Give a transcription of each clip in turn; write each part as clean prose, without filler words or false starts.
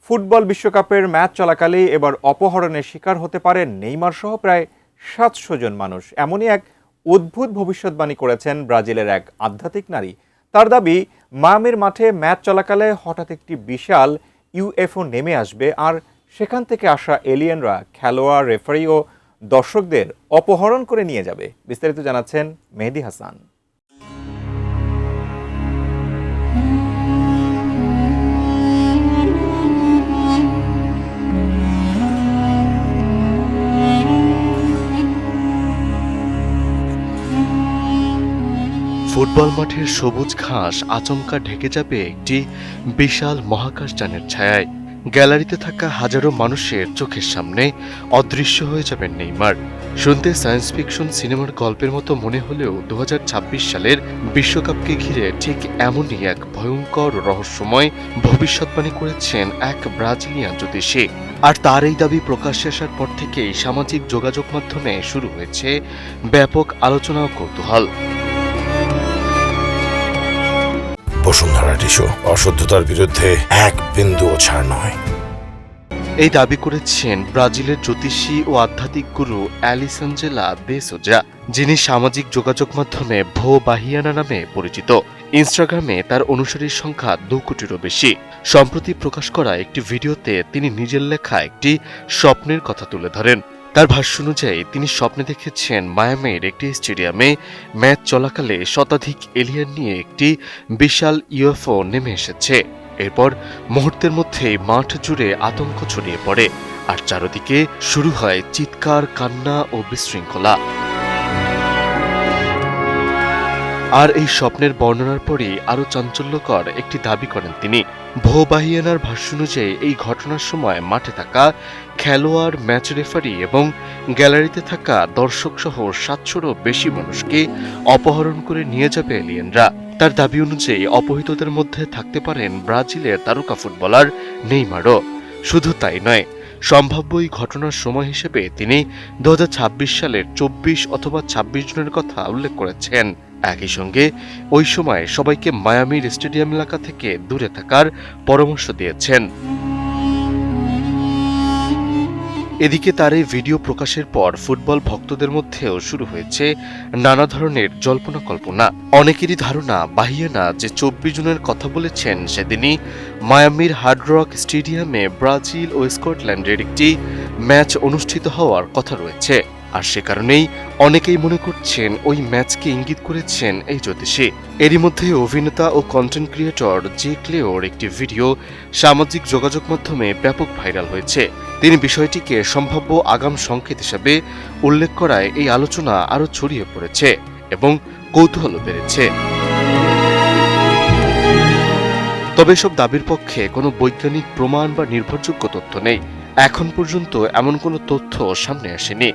Football বিশ্বকাপের match চলাকালে এবার অপহরণের শিকার হতে পারেন নেইমার সহ প্রায় ৭০০ জন মানুষ। এমনই এক অদ্ভুত ভবিষ্যৎবাণী করেছেন ব্রাজিলের এক আধ্যাত্মিক নারী। তার দাবি, মায়ামির মাঠে ম্যাচ চলাকালে হঠাৎ একটি বিশাল ইউএফও নেমে আসবে আর সেখান থেকে আসা এলিয়েনরা খেলোয়াড়, রেফারি ও দর্শকদের অপহরণ করে নিয়ে যাবে। বিস্তারিত জানাচ্ছেন মেহেদী হাসান। ফুটবল মাঠের সবুজ ঘাস আচমকা ঢেকে যাবে একটি বিশাল মহাকাশযানের ছায়ায়। গ্যালারিতে থাকা হাজারো মানুষের চোখের সামনে অদৃশ্য হয়ে যাবেন নেইমার। শুনতে সায়েন্স ফিকশন সিনেমার গল্পের মতো মনে হলেও ২০২৬ সালের বিশ্বকাপকে ঘিরে ঠিক এমনই এক ভয়ঙ্কর রহস্যময় ভবিষ্যৎবাণী করেছেন এক ব্রাজিলিয়ান জ্যোতিষী। আর তার এই দাবি প্রকাশ্যে আসার পর থেকেই সামাজিক যোগাযোগ মাধ্যমে শুরু হয়েছে ব্যাপক আলোচনা ও কৌতূহল। বসুন্ধরা টিস্যু, অশুদ্ধতার বিরুদ্ধে এক বিন্দুও ছাড় নয়। এই দাবি করেছেন ব্রাজিলের জ্যোতিষী ও আধ্যাত্মিক গুরু অ্যালিসাঞ্জেলা দে সোজা, যিনি সামাজিক যোগাযোগ মাধ্যমে ভো বাহিয়ানা নামে পরিচিত। ইনস্টাগ্রামে তার অনুসারীর সংখ্যা ২ কোটিরও বেশি। সম্প্রতি প্রকাশ করা একটি ভিডিওতে তিনি নিজের লেখা একটি স্বপ্নের কথা তুলে ধরেন। তার ভাষ্য অনুযায়ী তিনি স্বপ্নে দেখেছেন মায়ামির একটি স্টেডিয়ামে ম্যাচ চলাকালে শতাধিক এলিয়েন নিয়ে একটি বিশাল ইউএফও নেমে এসেছে। এরপর মুহূর্তের মধ্যেই মাঠ জুড়ে আতঙ্ক ছড়িয়ে পড়ে আর চারদিকে শুরু হয় চিৎকার, কান্না ও বিশৃঙ্খলা। আর এই স্বপ্নের বর্ণনার পরই আরও চাঞ্চল্যকর একটি দাবি করেন তিনি। ভো বাহিয়ানার ভাষ্য অনুযায়ী এই ঘটনার সময় মাঠে থাকা খেলোয়াড়, ম্যাচ রেফারি এবং গ্যালারিতে থাকা দর্শক সহ ৭০০রও বেশি মানুষকে অপহরণ করে নিয়ে যাবে এলিয়েনরা। তার দাবি অনুযায়ী অপহৃতদের মধ্যে থাকতে পারেন ব্রাজিলের তারকা ফুটবলার নেইমারও। শুধু তাই নয়, সম্ভাব্য এই ঘটনার সময় হিসেবে তিনি ২০২৬ সালের ২৪ অথবা ২৬ জনের কথা উল্লেখ করেছেন। একই সঙ্গে ওই সময় সবাইকে মায়ামির স্টেডিয়াম এলাকা থেকে দূরে থাকার পরামর্শ দিয়েছেন। এদিকে তার এই ভিডিও প্রকাশের পর ফুটবল ভক্তদের মধ্যেও শুরু হয়েছে নানা ধরনের জল্পনা কল্পনা। অনেকেরই ধারণা, বাহিয়ানা যে ২৪ জনের কথা বলেছেন সেদিনই মায়ামির হার্ড রক স্টেডিয়ামে ব্রাজিল ও স্কটল্যান্ডের একটি ম্যাচ অনুষ্ঠিত হওয়ার কথা রয়েছে। আর সে কারণেই অনেকেই মনে করছেন ওই ম্যাচকে ইঙ্গিত করেছেন এই জ্যোতিষী। এরই মধ্যে অভিনেতা ও কন্টেন্ট ক্রিয়েটর জে ক্লেওর একটি ভিডিও সামাজিক যোগাযোগ মাধ্যমে ব্যাপক ভাইরাল হয়েছে। তিনি বিষয়টিকে সম্ভাব্য আগাম সংকেত হিসেবে উল্লেখ করায় এই আলোচনা আরও ছড়িয়ে পড়েছে এবং কৌতূহলও বেড়েছে। তবে এসব দাবির পক্ষে কোনো বৈজ্ঞানিক প্রমাণ বা নির্ভরযোগ্য তথ্য নেই। এখন পর্যন্ত এমন কোনো তথ্য সামনে আসেনি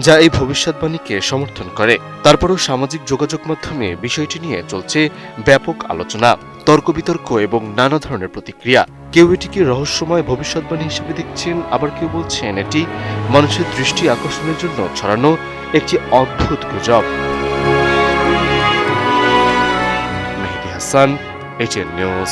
যা এই ভবিষ্যৎবাণীকে সমর্থন করে। তারপরেও সামাজিক যোগাযোগ মাধ্যমে বিষয়টি নিয়ে চলছে ব্যাপক আলোচনা, তর্ক বিতর্ক এবং নানা ধরনের প্রতিক্রিয়া। কেউ এটিকে রহস্যময় ভবিষ্যৎবাণী হিসেবে দেখছেন, আবার কেউ বলছেন এটি মানুষের দৃষ্টি আকর্ষণের জন্য ছড়ানো একটি অদ্ভুত গুজব। মেহেদী হাসান, ATN নিউজ।